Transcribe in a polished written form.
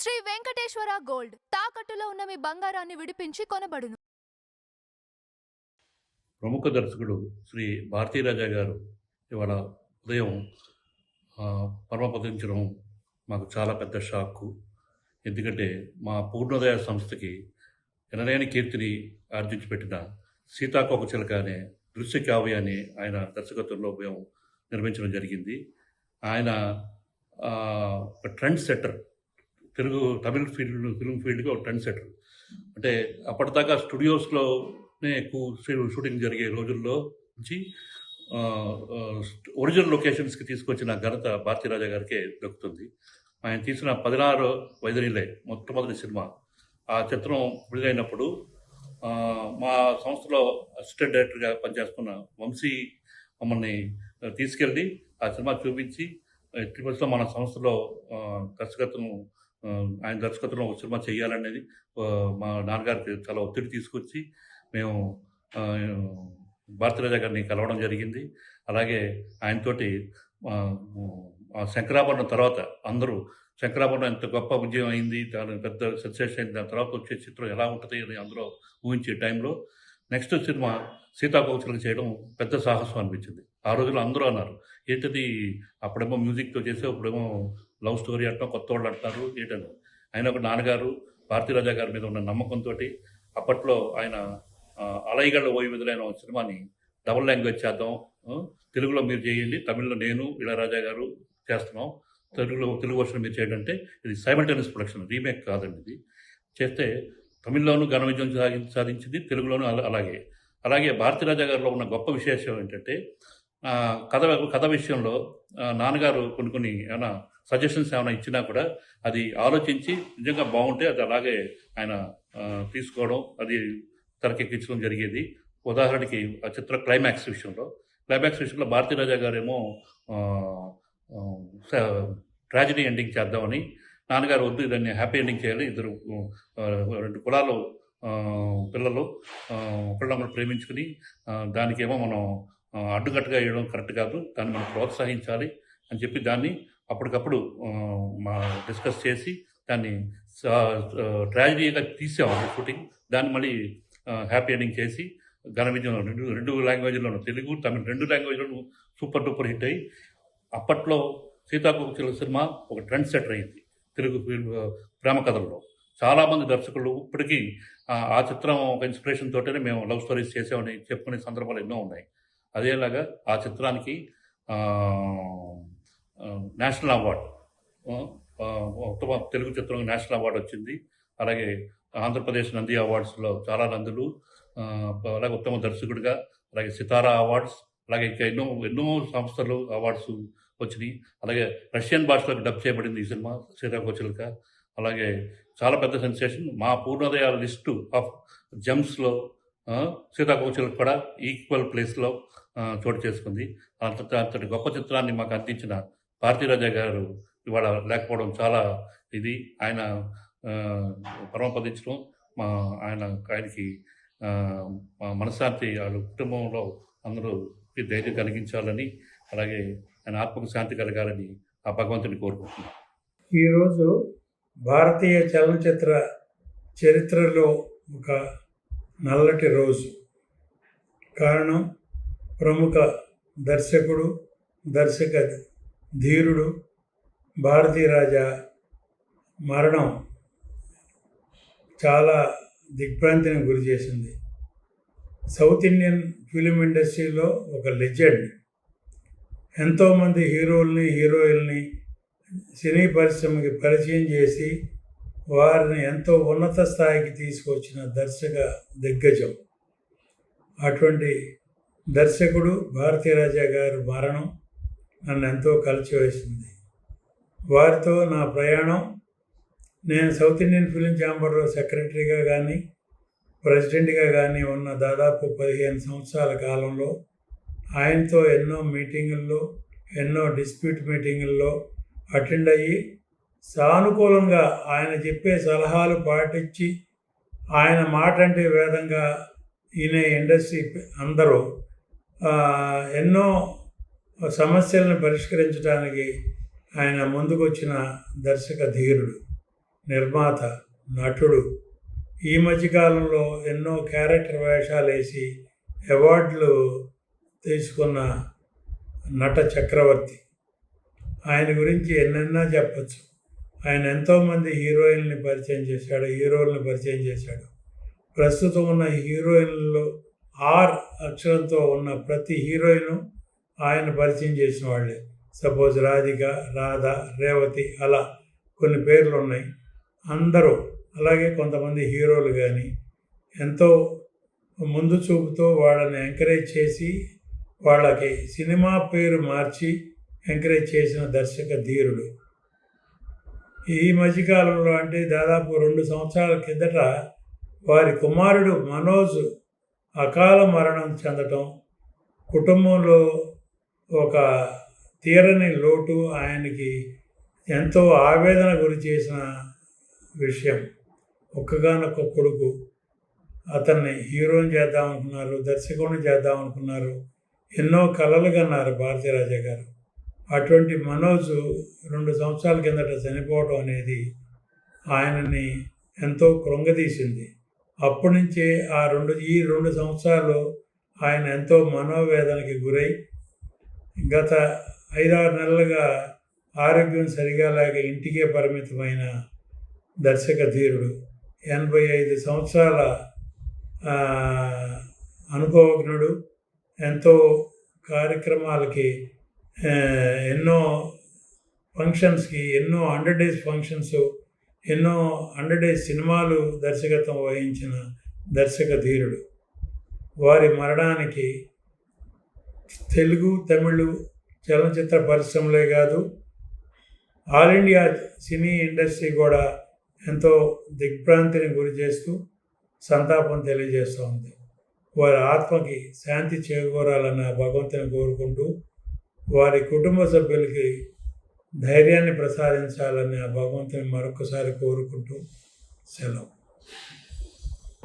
Shri Venkateswara gold తాకట్టులో ఉన్న మీ బంగారాన్ని విడిపించి కొనబడును. ప్రముఖ దర్శకుడు శ్రీ భారతీరాజా గారు ఇవాళ ఉదయం పరమపదించడం మాకు చాలా పెద్ద షాక్కు. ఎందుకంటే మా పూర్ణోదయ సంస్థకి ఎనలేని కీర్తిని ఆర్జించి పెట్టిన సీతాకోకచిలక అనే దృశ్య కావ్యాన్ని ఆయన దర్శకత్వంలో మేము నిర్మించడం జరిగింది. ఆయన ఒక ట్రెండ్ సెట్టర్, తమిళ ఫిల్మ్ ఫీల్డ్గా ఒక ట్రెండ్ సెట్టర్. అంటే అప్పటిదాకా స్టూడియోస్లోనే ఎక్కువ షూటింగ్ జరిగే రోజుల్లో నుంచి ఒరిజినల్ లొకేషన్స్కి తీసుకొచ్చిన ఘనత భారతీరాజా గారికే దక్కుతుంది. ఆయన తీసిన 16 వైదనిలే మొట్టమొదటి సినిమా. ఆ చిత్రం విడుదలైనప్పుడు మా సంస్థలో అసిస్టెంట్ డైరెక్టర్గా పనిచేస్తున్న వంశీ మమ్మల్ని తీసుకెళ్ళి ఆ సినిమా చూపించి, తిరుపతిలో మన సంస్థలో ఆయన దర్శకత్వంలో ఒక సినిమా చేయాలనేది మా నాన్నగారికి చాలా ఒత్తిడి తీసుకొచ్చి మేము భారతీరాజా గారిని కలవడం జరిగింది. అలాగే ఆయనతోటి శంకరాభరణం తర్వాత అందరూ శంకరాభరణం ఎంత గొప్ప విజయం అయింది, దాని పెద్ద సక్సెస్ అయింది, దాని తర్వాత వచ్చే చిత్రం ఎలా ఉంటుంది అని అందరూ ఊహించే టైంలో నెక్స్ట్ సినిమా సీతాకోకచిలక చేయడం పెద్ద సాహసం అనిపించింది. ఆ రోజుల్లో అందరూ అన్నారు, ఏంటది అప్పుడేమో మ్యూజిక్తో చేసే, ఇప్పుడేమో లవ్ స్టోరీ అంటాం, కొత్త వాళ్ళు అంటారు ఏంటని. ఆయన ఒక నాన్నగారు భారతీరాజా గారి మీద ఉన్న నమ్మకంతో అప్పట్లో ఆయన అలైగళ్ళ ఓయి విధులైన సినిమాని డబుల్ లాంగ్వేజ్ చేద్దాం, తెలుగులో మీరు చేయండి, తమిళ్లో నేను ఇళయరాజా గారు చేస్తున్నాం, తెలుగు వర్షన్ మీరు చేయండి అంటే ఇది సైమల్టేనియస్ ప్రొడక్షన్, రీమేక్ కాదండి. ఇది చేస్తే తమిళ్లోనూ ఘన విజయం సాధించింది, తెలుగులోనూ అలాగే భారతీరాజా గారిలో ఉన్న గొప్ప విశేషం ఏంటంటే కథ విషయంలో నాన్నగారు కొన్ని ఏమైనా సజెషన్స్ ఏమైనా ఇచ్చినా కూడా అది ఆలోచించి నిజంగా బాగుంటే అది అలాగే ఆయన తీసుకోవడం, అది తెరకెక్కించడం జరిగేది. ఉదాహరణకి ఆ చిత్ర క్లైమాక్స్ విషయంలో భారతీరాజా గారేమో ట్రాజడీ ఎండింగ్ చేద్దామని, నాన్నగారు వద్దు దాన్ని హ్యాపీ ఎండింగ్ చేయాలి, ఇద్దరు 2 కులాలు పిల్లలు ఒకళ్ళొకళ్ళు ప్రేమించుకుని దానికేమో మనం అడ్డుకట్టుగా వేయడం కరెక్ట్ కాదు, దాన్ని మనం ప్రోత్సహించాలి అని చెప్పి దాన్ని అప్పటికప్పుడు డిస్కస్ చేసి దాన్ని ట్రాజడీగా తీసాము షూటింగ్. దాన్ని మళ్ళీ హ్యాపీ ఎండింగ్ చేసి ఘన విజయం రెండు లాంగ్వేజ్లోనూ, తెలుగు తమిళ 2 లాంగ్వేజ్లోనూ సూపర్ డూపర్ హిట్ అయ్యి అప్పట్లో సీతాకోకచిలక సినిమా ఒక ట్రెండ్ సెటర్ అయింది తెలుగు ప్రేమ కథల్లో. చాలామంది దర్శకులు ఇప్పటికీ ఆ చిత్రం ఒక ఇన్స్పిరేషన్ తోటనే మేము లవ్ స్టోరీస్ చేసామని చెప్పుకునే సందర్భాలు ఎన్నో ఉన్నాయి. అదేలాగా ఆ చిత్రానికి నేషనల్ అవార్డు, ఉత్తమ తెలుగు చిత్రం నేషనల్ అవార్డు వచ్చింది. అలాగే ఆంధ్రప్రదేశ్ నంది అవార్డ్స్లో చాలా నందులు, అలాగే ఉత్తమ దర్శకుడిగా, అలాగే సితారా అవార్డ్స్, అలాగే ఇంకా ఎన్నో సంస్థలు అవార్డ్స్ వచ్చినాయి. అలాగే రష్యన్ భాషలోకి డబ్ చేయబడింది ఈ సినిమా సీతాకోకచిలక. అలాగే చాలా పెద్ద సెన్సేషన్. మా పూర్ణోదయ లిస్టు ఆఫ్ జెమ్స్లో సీతాకోకచిలక కూడా ఈక్వల్ ప్లేస్లో చోటు చేసుకుంది. అంతటి గొప్ప చిత్రాన్ని మాకు అందించిన భారతీరాజా గారు ఇవాళ లేకపోవడం చాలా ఇది. ఆయన పరమపదించడం ఆయనకి మనశ్శాంతి, వాళ్ళ కుటుంబంలో అందరూ ధైర్యం కలిగించాలని, అలాగే ఆయన ఆత్మకు శాంతి కలగాలని ఆ భగవంతుని కోరుకుంటున్నాను. ఈరోజు భారతీయ చలనచిత్ర చరిత్రలో ఒక నల్లటి రోజు. కారణం ప్రముఖ దర్శకుడు, దర్శక ధీరుడు భారతీరాజా మరణం చాలా దిగ్భ్రాంతిని గురి చేసింది. సౌత్ ఇండియన్ ఫిలిం ఇండస్ట్రీలో ఒక లెజెండ్. ఎంతోమంది హీరోల్ని, హీరోయిల్ని సినీ పరిశ్రమకి పరిచయం చేసి వారిని ఎంతో ఉన్నత స్థాయికి తీసుకొచ్చిన దర్శక దిగ్గజం. అటువంటి దర్శకుడు భారతీరాజా గారి మరణం నన్ను ఎంతో కలిచివేసింది. వారితో నా ప్రయాణం, నేను సౌత్ ఇండియన్ ఫిలిం ఛాంబర్లో సెక్రటరీగా కానీ ప్రెసిడెంట్గా కానీ ఉన్న దాదాపు 15 సంవత్సరాల కాలంలో ఆయనతో ఎన్నో మీటింగుల్లో, ఎన్నో డిస్ప్యూట్ మీటింగుల్లో అటెండ్ అయ్యి సానుకూలంగా ఆయన చెప్పే సలహాలు పాటించి, ఆయన మాట అంటే వేదంగా ఈయన ఇండస్ట్రీ అందరూ ఎన్నో సమస్యలను పరిష్కరించడానికి ఆయన ముందుకొచ్చిన దర్శక ధీరుడు. నిర్మాత, నటుడు. ఈ మధ్యకాలంలో ఎన్నో క్యారెక్టర్ వేషాలు వేసి అవార్డులు తీసుకున్న నట చక్రవర్తి. ఆయన గురించి ఎన్నెన్నో చెప్పచ్చు. ఆయన ఎంతోమంది హీరోయిన్ని పరిచయం చేశాడు, హీరోల్ని పరిచయం చేశాడు. ప్రస్తుతం ఉన్న హీరోయిన్లలో ఆర్ అక్షరంతో ఉన్న ప్రతి హీరోయిన్ ఆయన పరిచయం చేసిన వాళ్ళే. సపోజ్ రాధిక, రాధ, రేవతి, అలా కొన్ని పేర్లు ఉన్నాయి. అందరూ అలాగే కొంతమంది హీరోలు కానీ ఎంతో ముందు చూపుతో వాళ్ళని ఎంకరేజ్ చేసి వాళ్ళకి సినిమా పేరు మార్చి ఎంకరేజ్ చేసిన దర్శక ధీరుడు. ఈ మధ్యకాలంలో అంటే దాదాపు 2 సంవత్సరాల కిందట వారి కుమారుడు మనోజ్ అకాల మరణం చెందటం, కుటుంబంలో ఒక తీరని లోటు ఆయనకి ఎంతో ఆవేదన గురి చేసిన విషయం. ఒక్కగానొక్క కొడుకు. అతన్ని హీరోని చేద్దాం అనుకున్నారు, దర్శకుడిని చేద్దాం అనుకున్నారు, ఎన్నో కలలు కన్నారు భారతీరాజా గారు. అటువంటి మనోజ్ 2 సంవత్సరాల కిందట చనిపోవడం అనేది ఆయనని ఎంతో కృంగదీసింది. అప్పటి నుంచే ఈ 2 సంవత్సరాలు ఆయన ఎంతో మనోవేదనకి గురై గత 5-6 నెలలుగా ఆరోగ్యం సరిగా లేక ఇంటికే పరిమితమైన దర్శక ధీరుడు. 85 సంవత్సరాల అనుభవజ్ఞుడు. ఎంతో కార్యక్రమాలకి ఎన్నో ఫంక్షన్స్కి, ఎన్నో 100 డేస్ ఫంక్షన్స్, ఎన్నో 100 డేస్ సినిమాలు దర్శకత్వం వహించిన దర్శక ధీరుడు. వారి మరణానికి తెలుగు, తమిళ చలనచిత్ర పరిశ్రమలే కాదు, ఆల్ ఇండియా సినీ ఇండస్ట్రీ కూడా ఎంతో దిగ్భ్రాంతిని గురి చేస్తూ సంతాపం తెలియజేస్తూ ఉంది. వారి ఆత్మకి శాంతి చేకూరాలన్న భగవంతుని కోరుకుంటూ, వారి కుటుంబ సభ్యులకి ధైర్యాన్ని ప్రసాదించాలని ఆ భగవంతుని మరొకసారి కోరుకుంటూ సెలవు.